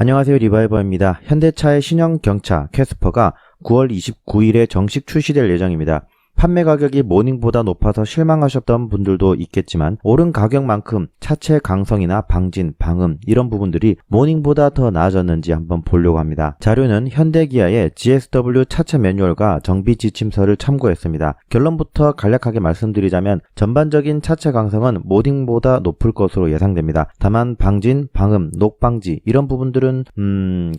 안녕하세요, 리바이버입니다. 현대차의 신형 경차 캐스퍼가 9월 29일에 정식 출시될 예정입니다. 판매 가격이 모닝보다 높아서 실망하셨던 분들도 있겠지만 오른 가격만큼 차체 강성이나 방진, 방음 이런 부분들이 모닝보다 더 나아졌는지 한번 보려고 합니다. 자료는 현대기아의 GSW 차체 매뉴얼과 정비 지침서를 참고했습니다. 결론부터 간략하게 말씀드리자면 전반적인 차체 강성은 모닝보다 높을 것으로 예상됩니다. 다만 방진, 방음, 녹방지 이런 부분들은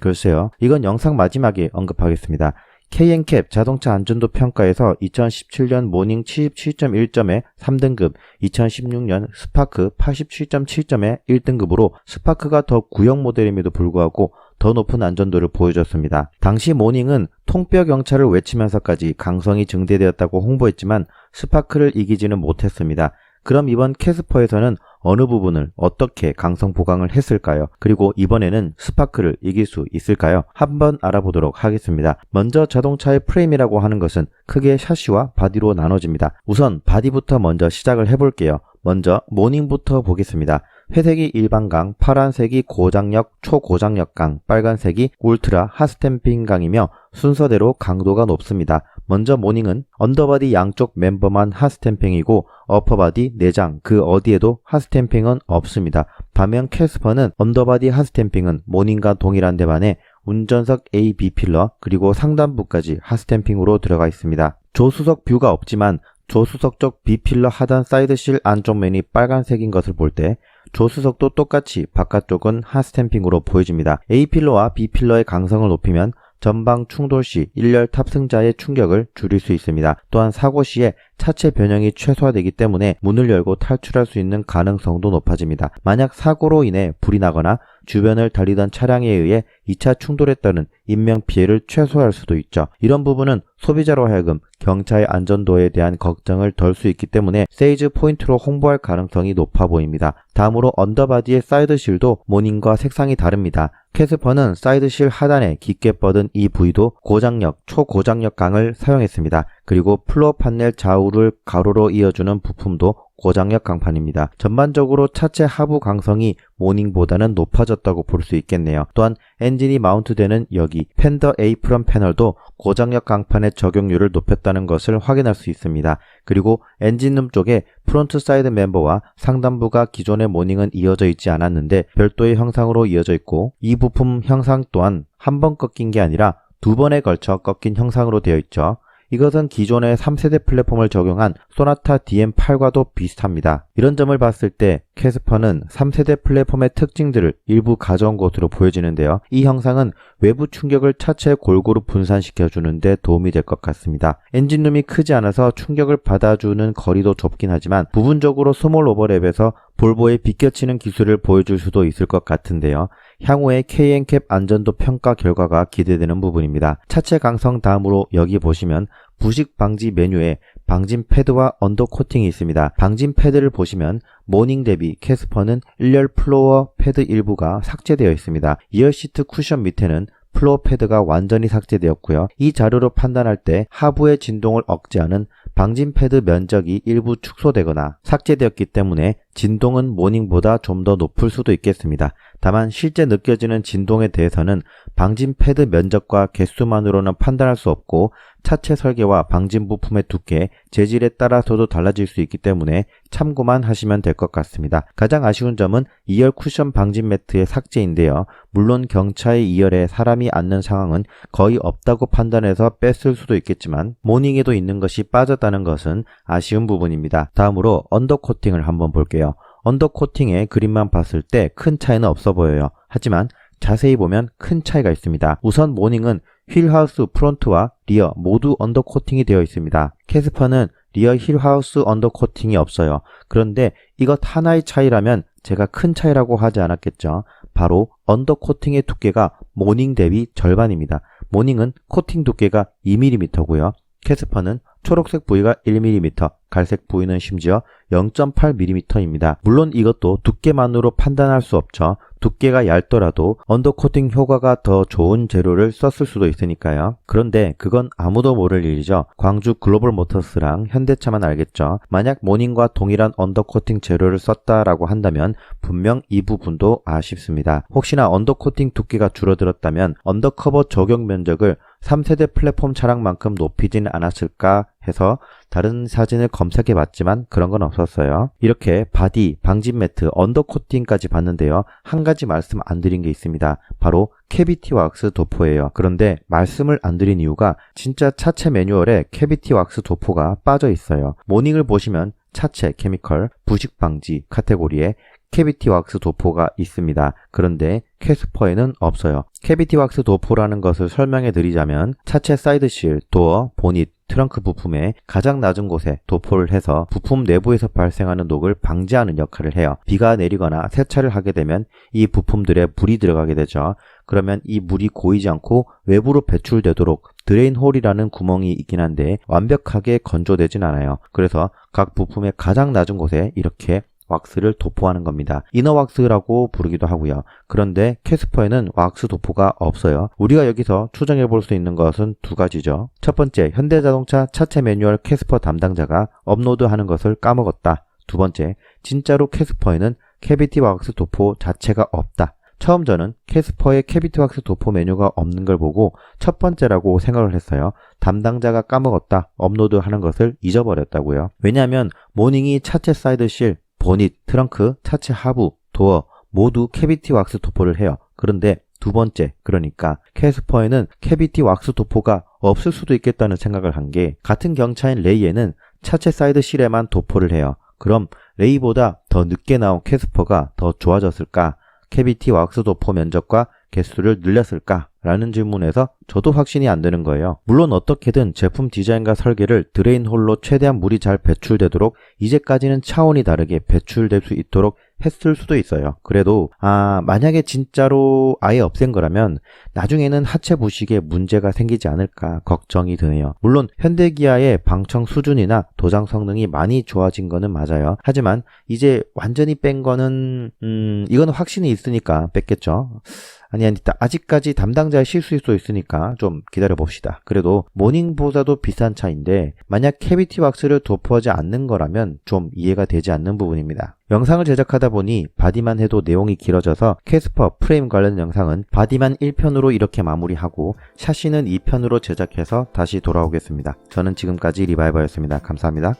글쎄요. 이건 영상 마지막에 언급하겠습니다. K&CAP 자동차 안전도 평가에서 2017년 모닝 77.1점에 3등급, 2016년 스파크 87.7점에 1등급으로 스파크가 더 구형 모델임에도 불구하고 더 높은 안전도를 보여줬습니다. 당시 모닝은 통뼈 경차를 외치면서까지 강성이 증대되었다고 홍보했지만 스파크를 이기지는 못했습니다. 그럼 이번 캐스퍼에서는 어느 부분을 어떻게 강성 보강을 했을까요? 그리고 이번에는 스파크를 이길 수 있을까요? 한번 알아보도록 하겠습니다. 먼저 자동차의 프레임이라고 하는 것은 크게 샤시와 바디로 나눠집니다. 우선 바디부터 먼저 시작을 해볼게요. 먼저 모닝부터 보겠습니다. 회색이 일반강, 파란색이 고장력, 초고장력강, 빨간색이 울트라 핫스탬핑강이며 순서대로 강도가 높습니다. 먼저 모닝은 언더바디 양쪽 멤버만 핫스탬핑이고 어퍼바디, 내장 그 어디에도 핫스탬핑은 없습니다. 반면 캐스퍼는 언더바디 핫스탬핑은 모닝과 동일한 데 반해 운전석 A, B 필러 그리고 상단부까지 핫스탬핑으로 들어가 있습니다. 조수석 뷰가 없지만 조수석 쪽 B필러 하단 사이드실 안쪽 면이 빨간색인 것을 볼 때 조수석도 똑같이 바깥쪽은 핫스탬핑으로 보여집니다. A필러와 B필러의 강성을 높이면 전방 충돌 시 일렬 탑승자의 충격을 줄일 수 있습니다. 또한 사고 시에 차체 변형이 최소화되기 때문에 문을 열고 탈출할 수 있는 가능성도 높아집니다. 만약 사고로 인해 불이 나거나 주변을 달리던 차량에 의해 2차 충돌에 따른 인명피해를 최소화할 수도 있죠. 이런 부분은 소비자로 하여금 경차의 안전도에 대한 걱정을 덜 수 있기 때문에 세일즈 포인트로 홍보할 가능성이 높아 보입니다. 다음으로 언더바디의 사이드실도 모닝과 색상이 다릅니다. 캐스퍼는 사이드실 하단에 깊게 뻗은 이 부위도 고장력, 초고장력 강을 사용했습니다. 그리고 플로어 판넬 좌우를 가로로 이어주는 부품도 고장력 강판입니다. 전반적으로 차체 하부 강성이 모닝보다는 높아졌다고 볼 수 있겠네요. 또한 엔진이 마운트되는 여기 펜더 에이프런 패널도 고장력 강판의 적용률을 높였다는 것을 확인할 수 있습니다. 그리고 엔진룸 쪽에 프론트 사이드 멤버와 상단부가 기존의 모닝은 이어져 있지 않았는데 별도의 형상으로 이어져 있고 이 부품 형상 또한 한 번 꺾인 게 아니라 두 번에 걸쳐 꺾인 형상으로 되어 있죠. 이것은 기존의 3세대 플랫폼을 적용한 소나타 DM8과도 비슷합니다. 이런 점을 봤을 때 캐스퍼는 3세대 플랫폼의 특징들을 일부 가져온 것으로 보여지는데요. 이 형상은 외부 충격을 차체에 골고루 분산시켜주는 데 도움이 될 것 같습니다. 엔진룸이 크지 않아서 충격을 받아주는 거리도 좁긴 하지만 부분적으로 스몰 오버랩에서 볼보에 비껴치는 기술을 보여줄 수도 있을 것 같은데요. 향후의 K&CAP 안전도 평가 결과가 기대되는 부분입니다. 차체 강성 다음으로 여기 보시면 부식 방지 메뉴에 방진 패드와 언더 코팅이 있습니다. 방진 패드를 보시면 모닝 대비 캐스퍼는 일렬 플로어 패드 일부가 삭제되어 있습니다. 이어 시트 쿠션 밑에는 플로어 패드가 완전히 삭제되었고요. 이 자료로 판단할 때 하부의 진동을 억제하는 방진 패드 면적이 일부 축소되거나 삭제되었기 때문에 진동은 모닝보다 좀 더 높을 수도 있겠습니다. 다만 실제 느껴지는 진동에 대해서는 방진 패드 면적과 개수만으로는 판단할 수 없고 차체 설계와 방진 부품의 두께, 재질에 따라서도 달라질 수 있기 때문에 참고만 하시면 될 것 같습니다. 가장 아쉬운 점은 2열 쿠션 방진 매트의 삭제인데요. 물론 경차의 2열에 사람이 앉는 상황은 거의 없다고 판단해서 뺐을 수도 있겠지만 모닝에도 있는 것이 빠졌다는 것은 아쉬운 부분입니다. 다음으로 언더코팅을 한번 볼게요. 언더코팅의 그림만 봤을 때 큰 차이는 없어 보여요. 하지만 자세히 보면 큰 차이가 있습니다. 우선 모닝은 휠하우스 프론트와 리어 모두 언더코팅이 되어 있습니다. 캐스퍼는 리어 휠하우스 언더코팅이 없어요. 그런데 이것 하나의 차이라면 제가 큰 차이라고 하지 않았겠죠. 바로 언더코팅의 두께가 모닝 대비 절반입니다. 모닝은 코팅 두께가 2mm고요. 캐스퍼는 초록색 부위가 1mm, 갈색 부위는 심지어 0.8mm입니다. 물론 이것도 두께만으로 판단할 수 없죠. 두께가 얇더라도 언더코팅 효과가 더 좋은 재료를 썼을 수도 있으니까요. 그런데 그건 아무도 모를 일이죠. 광주 글로벌모터스랑 현대차만 알겠죠. 만약 모닝과 동일한 언더코팅 재료를 썼다라고 한다면 분명 이 부분도 아쉽습니다. 혹시나 언더코팅 두께가 줄어들었다면 언더커버 적용 면적을 3세대 플랫폼 차량만큼 높이진 않았을까 해서 다른 사진을 검색해 봤지만 그런 건 없었어요. 이렇게 바디, 방진 매트, 언더코팅까지 봤는데요. 한 가지 말씀 안 드린 게 있습니다. 바로 캐비티 왁스 도포예요. 그런데 말씀을 안 드린 이유가 진짜 차체 매뉴얼에 캐비티 왁스 도포가 빠져 있어요. 모닝을 보시면 차체 케미컬, 부식 방지 카테고리에 캐비티 왁스 도포가 있습니다. 그런데 캐스퍼에는 없어요. 캐비티 왁스 도포라는 것을 설명해 드리자면 차체 사이드실, 도어, 보닛, 트렁크 부품의 가장 낮은 곳에 도포를 해서 부품 내부에서 발생하는 녹을 방지하는 역할을 해요. 비가 내리거나 세차를 하게 되면 이 부품들에 물이 들어가게 되죠. 그러면 이 물이 고이지 않고 외부로 배출되도록 드레인 홀이라는 구멍이 있긴 한데 완벽하게 건조되진 않아요. 그래서 각 부품의 가장 낮은 곳에 이렇게 왁스를 도포하는 겁니다. 이너 왁스라고 부르기도 하고요. 그런데 캐스퍼에는 왁스 도포가 없어요. 우리가 여기서 추정해 볼 수 있는 것은 두 가지죠. 첫 번째, 현대자동차 차체 매뉴얼 캐스퍼 담당자가 업로드하는 것을 까먹었다. 두 번째, 진짜로 캐스퍼에는 캐비티 왁스 도포 자체가 없다. 처음 저는 캐스퍼에 캐비티 왁스 도포 메뉴가 없는 걸 보고 첫 번째라고 생각을 했어요. 담당자가 까먹었다. 업로드하는 것을 잊어버렸다고요. 왜냐하면 모닝이 차체 사이드실, 보닛, 트렁크, 차체 하부, 도어 모두 캐비티 왁스 도포를 해요. 그런데 두 번째, 그러니까 캐스퍼에는 캐비티 왁스 도포가 없을 수도 있겠다는 생각을 한 게 같은 경차인 레이에는 차체 사이드 실에만 도포를 해요. 그럼 레이보다 더 늦게 나온 캐스퍼가 더 좋아졌을까? 캐비티 왁스 도포 면적과 개수를 늘렸을까? 라는 질문에서 저도 확신이 안 되는 거예요. 물론 어떻게든 제품 디자인과 설계를 드레인 홀로 최대한 물이 잘 배출되도록 이제까지는 차원이 다르게 배출될 수 있도록 했을 수도 있어요. 그래도 만약에 진짜로 아예 없앤 거라면 나중에는 하체 부식에 문제가 생기지 않을까 걱정이 드네요. 물론 현대기아의 방청 수준이나 도장 성능이 많이 좋아진 거는 맞아요. 하지만 이제 완전히 뺀 거는 이건 확신이 있으니까 뺐겠죠. 아니 아직까지 담당자의 실수일 수 있으니까 좀 기다려 봅시다. 그래도 모닝보다도 비싼 차인데 만약 캐비티 왁스를 도포하지 않는 거라면 좀 이해가 되지 않는 부분입니다. 영상을 제작하다 보니 바디만 해도 내용이 길어져서 캐스퍼 프레임 관련 영상은 바디만 1편으로 이렇게 마무리하고 샤시는 2편으로 제작해서 다시 돌아오겠습니다. 저는 지금까지 리바이버였습니다. 감사합니다.